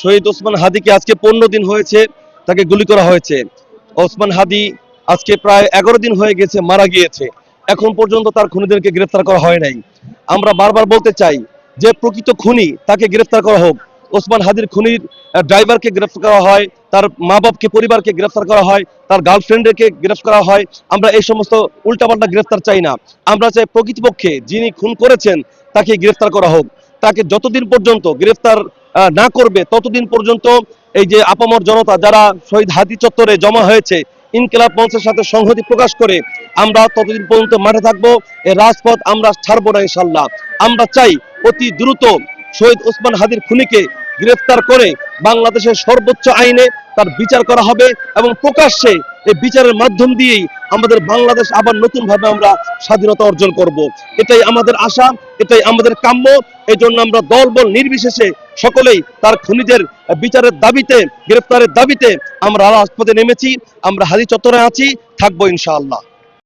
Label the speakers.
Speaker 1: শহীদ ওসমান হাদিকে আজকে 15 দিন হয়েছে তাকে গুলি করা হয়েছে। ওসমান হাদি আজকে প্রায় 11 দিন হয়ে গেছে মারা গিয়েছে, এখন পর্যন্ত তার খুনিদেরকে গ্রেফতার করা হয় নাই। আমরা বারবার বলতে চাই যে প্রকৃত খুনি তাকে গ্রেফতার করা হোক। ওসমান হাদির খুনির ড্রাইভারকে গ্রেফতার করা হয়, তার মা বাপকে পরিবারকে গ্রেফতার করা হয়, তার গার্লফ্রেন্ডকে গ্রেফতার করা হয়। আমরা এই সমস্ত উল্টাপাল্টা গ্রেফতার চাই না। আমরা চাই প্রকৃতপক্ষে যিনি খুন করেছেন তাকে গ্রেফতার করা হোক। তাকে যতদিন পর্যন্ত গ্রেফতার না করবে ততদিন পর্যন্ত এই যে আপামর জনতা যারা শহীদ হাদি চত্বরে জমা হয়েছে ইনকিলাব মঞ্চের সাথে সংহতি প্রকাশ করে আমরা ততদিন পর্যন্ত মাঠে থাকবো। এই রাজপথ আমরা ছাড়বো না ইনশাল্লাহ। আমরা চাই অতি দ্রুত শহীদ ওসমান হাদির খুনিকে গ্রেফতার করে বাংলাদেশের সর্বোচ্চ আইনে তার বিচার করা হবে এবং প্রকাশ্যে এই বিচারের মাধ্যম দিয়েই আমাদের বাংলাদেশ আবার নতুন ভাবে আমরা স্বাধীনতা অর্জন করব। এটাই আমাদের আশা, এটাই আমাদের কাম্য। এই জন্য আমরা দলবল নির্বিশেষে সকলেই তার খুনিদের বিচারের দাবিতে, গ্রেফতারের দাবিতে আমরা রাজপথে নেমেছি। আমরা হাদি চত্বরে আছি, থাকবো ইনশাআল্লাহ।